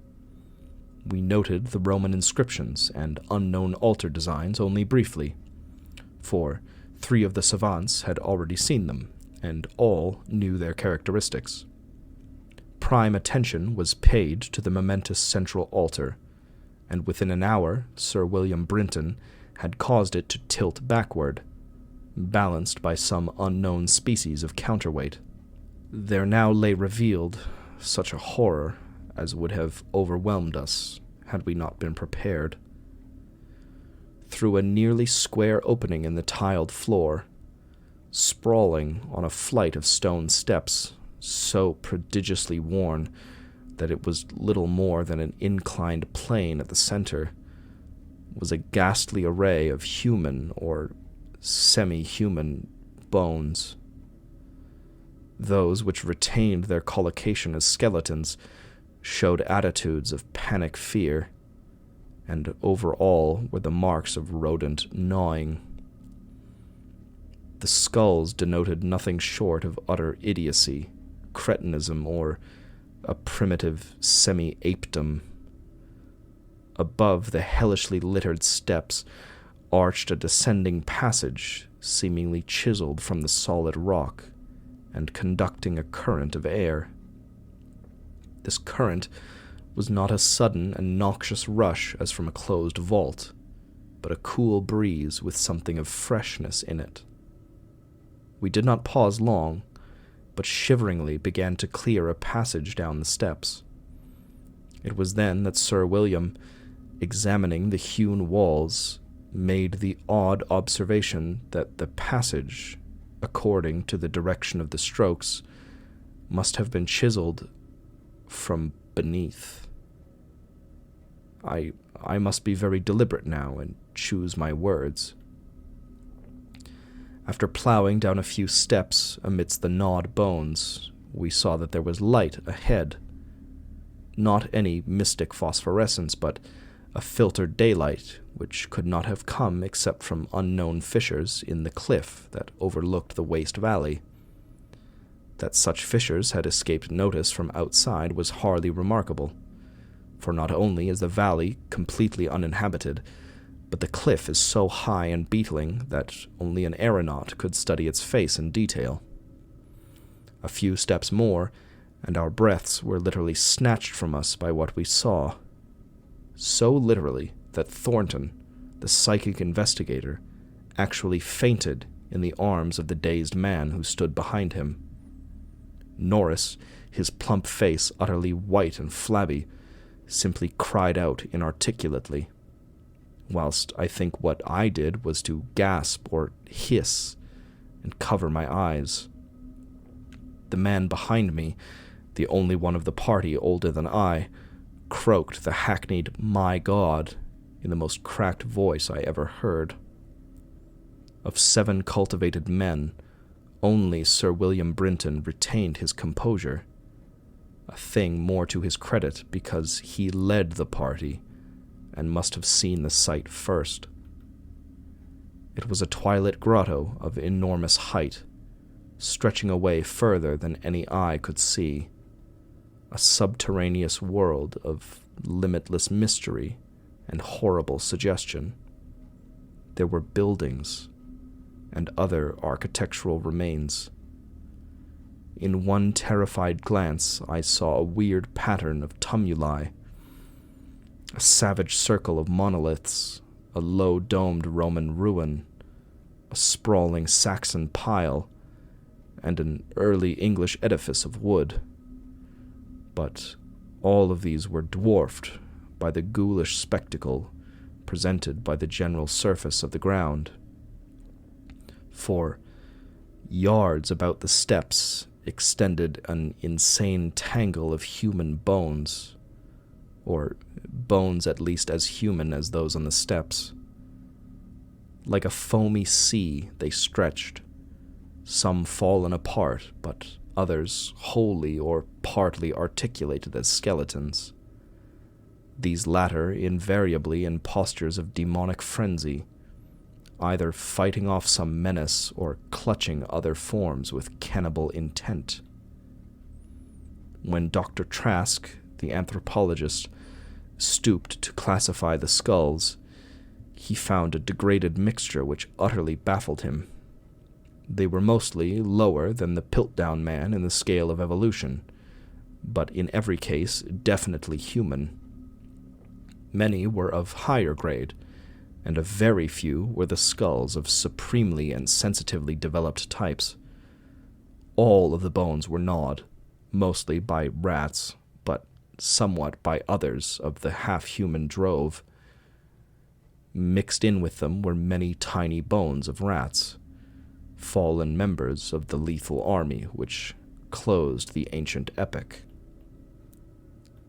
We noted the Roman inscriptions and unknown altar designs only briefly, for 3 of the savants had already seen them, and all knew their characteristics. Prime attention was paid to the momentous central altar, and within an hour Sir William Brinton had caused it to tilt backward, balanced by some unknown species of counterweight. There now lay revealed such a horror as would have overwhelmed us had we not been prepared. Through a nearly square opening in the tiled floor, sprawling on a flight of stone steps so prodigiously worn that it was little more than an inclined plane at the center, was a ghastly array of human or semi-human bones. Those which retained their collocation as skeletons showed attitudes of panic fear, and over all were the marks of rodent gnawing. The skulls denoted nothing short of utter idiocy, cretinism, or a primitive semi-apedom. Above the hellishly littered steps arched a descending passage, seemingly chiseled from the solid rock, and conducting a current of air. This current was not a sudden and noxious rush as from a closed vault, but a cool breeze with something of freshness in it. We did not pause long, but shiveringly began to clear a passage down the steps. It was then that Sir William, examining the hewn walls, made the odd observation that the passage, according to the direction of the strokes, must have been chiseled from beneath. I must be very deliberate now and choose my words. After plowing down a few steps amidst the gnawed bones, we saw that there was light ahead. Not any mystic phosphorescence, but a filtered daylight which could not have come except from unknown fissures in the cliff that overlooked the waste valley. That such fissures had escaped notice from outside was hardly remarkable, for not only is the valley completely uninhabited, but the cliff is so high and beetling that only an aeronaut could study its face in detail. A few steps more, and our breaths were literally snatched from us by what we saw. So literally that Thornton, the psychic investigator, actually fainted in the arms of the dazed man who stood behind him. Norris, his plump face utterly white and flabby, simply cried out inarticulately, whilst I think what I did was to gasp or hiss and cover my eyes. The man behind me, the only one of the party older than I, croaked the hackneyed "My God" in the most cracked voice I ever heard. Of 7 cultivated men, Only Sir William Brinton retained his composure, a thing more to his credit because he led the party and must have seen the sight first. It was a twilit grotto of enormous height, stretching away further than any eye could see, a subterraneous world of limitless mystery and horrible suggestion. There were buildings and other architectural remains. In one terrified glance, I saw a weird pattern of tumuli, a savage circle of monoliths, a low-domed Roman ruin, a sprawling Saxon pile, and an early English edifice of wood. But all of these were dwarfed by the ghoulish spectacle presented by the general surface of the ground. For yards about the steps extended an insane tangle of human bones, or bones at least as human as those on the steps. Like a foamy sea they stretched, some fallen apart, but others wholly or partly articulated as skeletons. These latter invariably in postures of demonic frenzy, either fighting off some menace or clutching other forms with cannibal intent. When Dr. Trask, the anthropologist, stooped to classify the skulls, he found a degraded mixture which utterly baffled him. They were mostly lower than the Piltdown man in the scale of evolution, but in every case definitely human. Many were of higher grade, and a very few were the skulls of supremely and sensitively developed types. All of the bones were gnawed, mostly by rats, but somewhat by others of the half-human drove. Mixed in with them were many tiny bones of rats, fallen members of the lethal army which closed the ancient epic.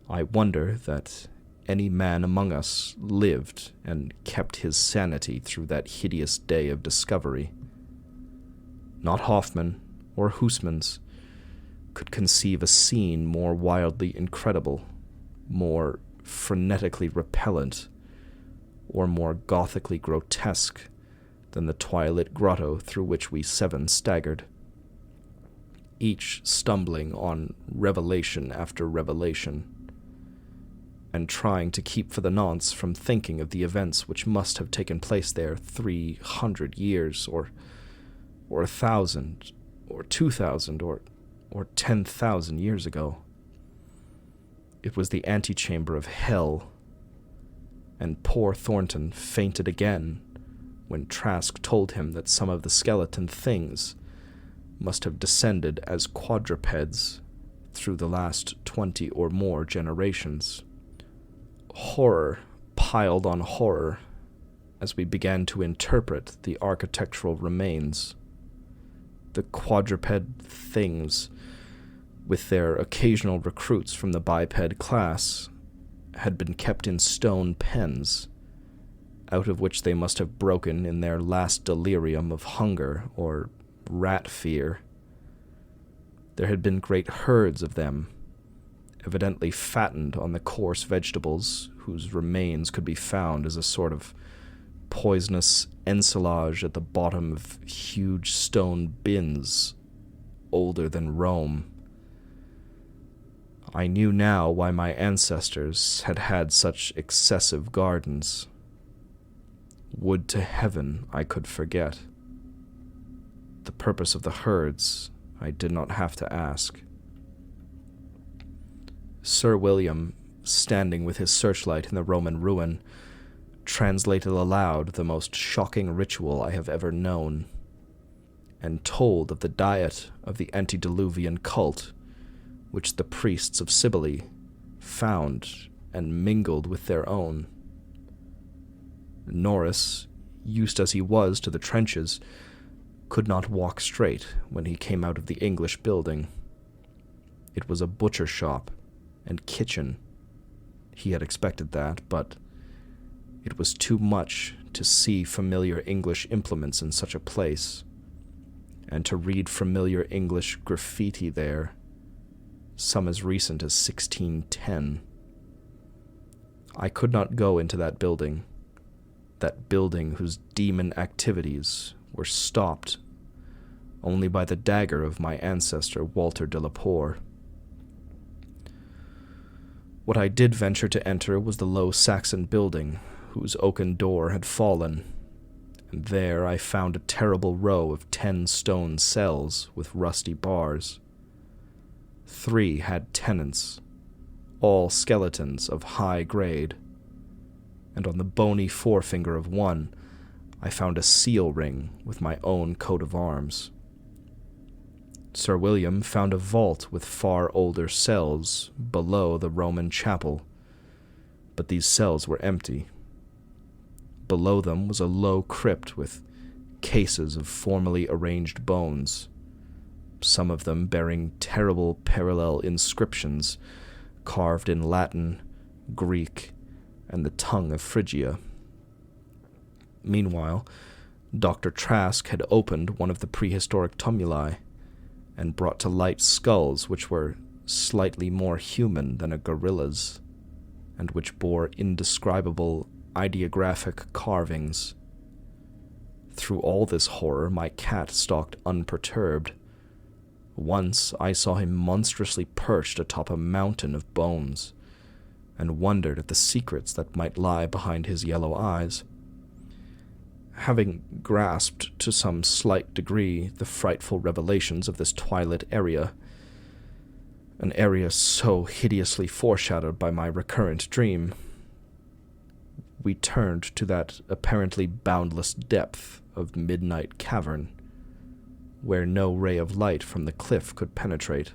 I wonder that any man among us lived and kept his sanity through that hideous day of discovery. Not Hoffman or Huysmans could conceive a scene more wildly incredible, more frenetically repellent, or more gothically grotesque than the twilit grotto through which we seven staggered, each stumbling on revelation after revelation, and trying to keep for the nonce from thinking of the events which must have taken place there 300 years, or 1,000, or 2,000, or 10,000 years ago. It was the antechamber of hell, and poor Thornton fainted again when Trask told him that some of the skeleton things must have descended as quadrupeds through the last 20 or more generations. Horror piled on horror as we began to interpret the architectural remains. The quadruped things, with their occasional recruits from the biped class, had been kept in stone pens, out of which they must have broken in their last delirium of hunger or rat fear. There had been great herds of them, evidently fattened on the coarse vegetables whose remains could be found as a sort of poisonous ensilage at the bottom of huge stone bins older than Rome. I knew now why my ancestors had had such excessive gardens. Would to heaven I could forget. The purpose of the herds I did not have to ask. Sir William, standing with his searchlight in the Roman ruin, translated aloud the most shocking ritual I have ever known, and told of the diet of the antediluvian cult, which the priests of Cybele found and mingled with their own. Norris, used as he was to the trenches, could not walk straight when he came out of the English building. It was a butcher shop and kitchen. He had expected that, but it was too much to see familiar English implements in such a place, and to read familiar English graffiti there, some as recent as 1610. I could not go into that building whose demon activities were stopped only by the dagger of my ancestor Walter de la Poer. What I did venture to enter was the low Saxon building, whose oaken door had fallen, and there I found a terrible row of 10 stone cells with rusty bars. 3 had tenants, all skeletons of high grade, and on the bony forefinger of one I found a seal ring with my own coat of arms. Sir William found a vault with far older cells below the Roman chapel, but these cells were empty. Below them was a low crypt with cases of formally arranged bones, some of them bearing terrible parallel inscriptions carved in Latin, Greek, and the tongue of Phrygia. Meanwhile, Dr. Trask had opened one of the prehistoric tumuli and brought to light skulls which were slightly more human than a gorilla's, and which bore indescribable ideographic carvings. Through all this horror, my cat stalked unperturbed. Once I saw him monstrously perched atop a mountain of bones, and wondered at the secrets that might lie behind his yellow eyes. Having grasped to some slight degree the frightful revelations of this twilit area, an area so hideously foreshadowed by my recurrent dream, we turned to that apparently boundless depth of midnight cavern, where no ray of light from the cliff could penetrate.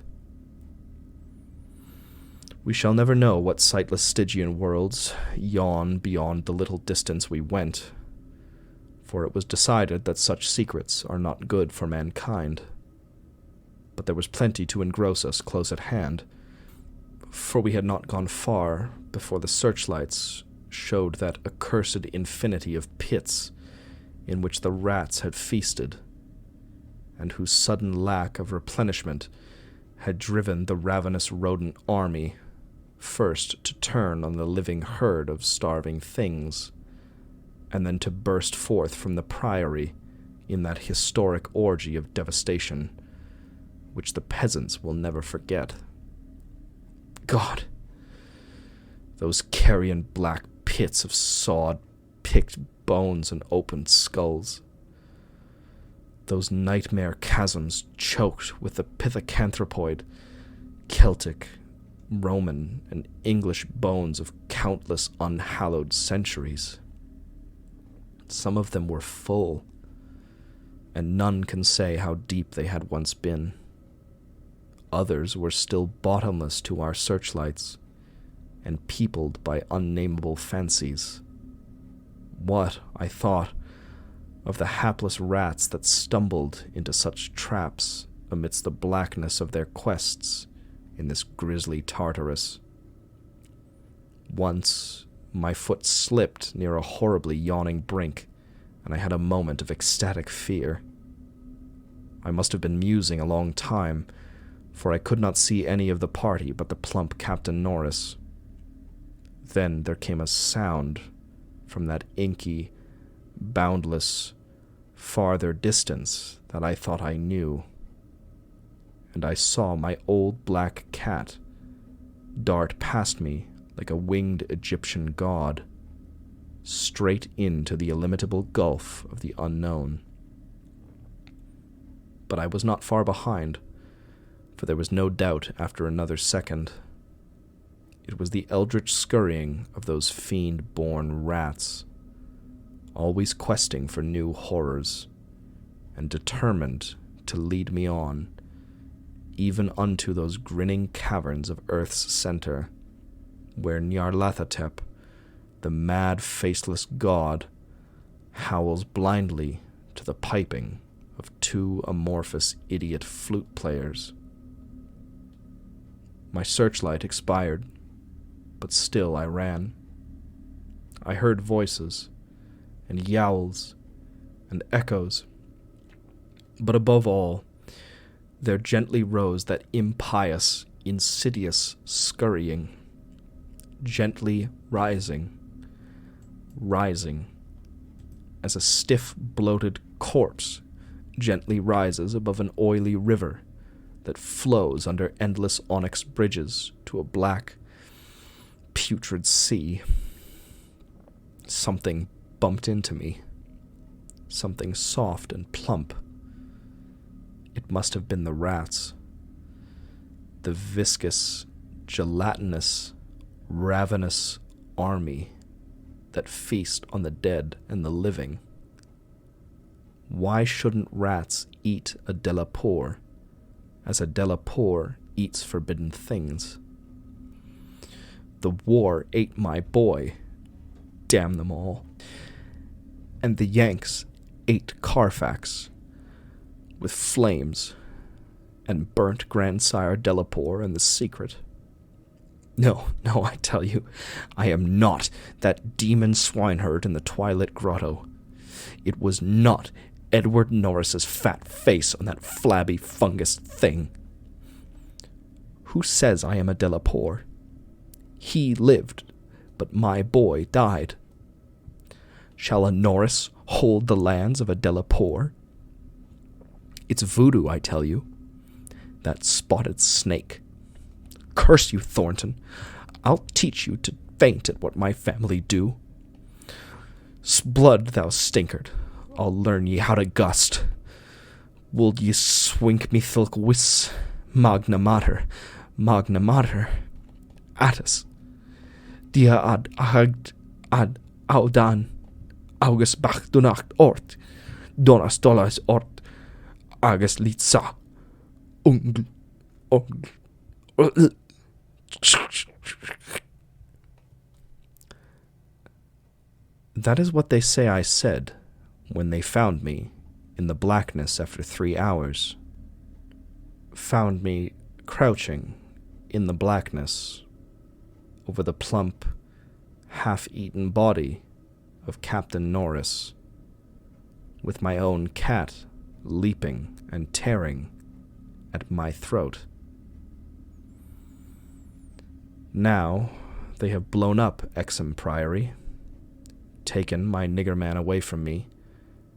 We shall never know what sightless Stygian worlds yawn beyond the little distance we went, for it was decided that such secrets are not good for mankind. But there was plenty to engross us close at hand, for we had not gone far before the searchlights showed that accursed infinity of pits in which the rats had feasted, and whose sudden lack of replenishment had driven the ravenous rodent army first to turn on the living herd of starving things, and then to burst forth from the priory in that historic orgy of devastation, which the peasants will never forget. God! Those carrion black pits of sawed, picked bones and opened skulls. Those nightmare chasms choked with the pithecanthropoid, Celtic, Roman, and English bones of countless unhallowed centuries. Some of them were full, and none can say how deep they had once been. Others were still bottomless to our searchlights, and peopled by unnameable fancies. What, I thought, of the hapless rats that stumbled into such traps amidst the blackness of their quests in this grisly Tartarus? Once, my foot slipped near a horribly yawning brink, and I had a moment of ecstatic fear. I must have been musing a long time, for I could not see any of the party but the plump Captain Norris. Then there came a sound from that inky, boundless, farther distance that I thought I knew, and I saw my old black cat dart past me like a winged Egyptian god, straight into the illimitable gulf of the unknown. But I was not far behind, for there was no doubt after another second. It was the eldritch scurrying of those fiend-born rats, always questing for new horrors, and determined to lead me on, even unto those grinning caverns of Earth's center, where Nyarlathotep, the mad, faceless god, howls blindly to the piping of 2 amorphous idiot flute players. My searchlight expired, but still I ran. I heard voices, and yowls, and echoes. But above all, there gently rose that impious, insidious scurrying, gently rising, as a stiff, bloated corpse gently rises above an oily river that flows under endless onyx bridges to a black, putrid sea. Something bumped into me, something soft and plump. It must have been the rats, the viscous, gelatinous, ravenous army that feast on the dead and the living. Why shouldn't rats eat a Delapour, as a Delapour eats forbidden things? The war ate my boy, damn them all. And the Yanks ate Carfax, with flames, and burnt Grandsire Delapour and the secret. No, I tell you, I am not that demon swineherd in the twilit grotto. It was not Edward Norris's fat face on that flabby fungus thing. Who says I am a Delapour? He lived, but my boy died. Shall a Norris hold the lands of a Delapour? It's voodoo, I tell you. That spotted snake. Curse you, Thornton. I'll teach you to faint at what my family do. S'blood, thou stinkard. I'll learn ye how to gust. Would ye swink me thilk wis? Magna mater. Atus. Dia ad audan. August bach dunacht ort. Donas dollars ort. Agus litsa. Ungl. That is what they say I said when they found me in the blackness after 3 hours. Found me crouching in the blackness over the plump, half-eaten body of Captain Norris, with my own cat leaping and tearing at my throat. Now they have blown up Exham Priory, taken my nigger man away from me,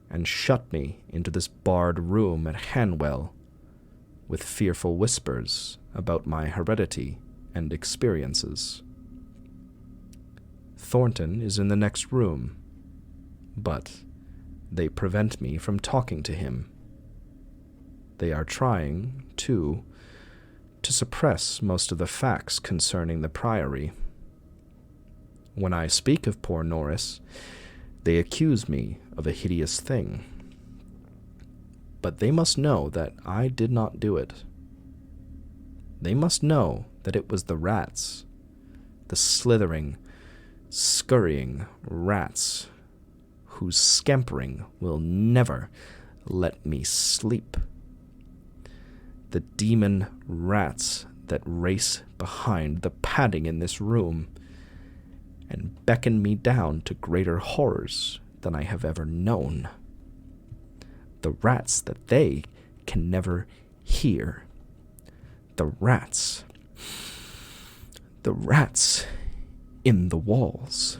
and shut me into this barred room at Hanwell, with fearful whispers about my heredity and experiences. Thornton is in the next room, but they prevent me from talking to him. They are trying, too, to suppress most of the facts concerning the Priory. When I speak of poor Norris, they accuse me of a hideous thing. But they must know that I did not do it. They must know that it was the rats, the slithering, scurrying rats, whose scampering will never let me sleep. The demon rats that race behind the padding in this room and beckon me down to greater horrors than I have ever known. The rats that they can never hear. The rats in the walls.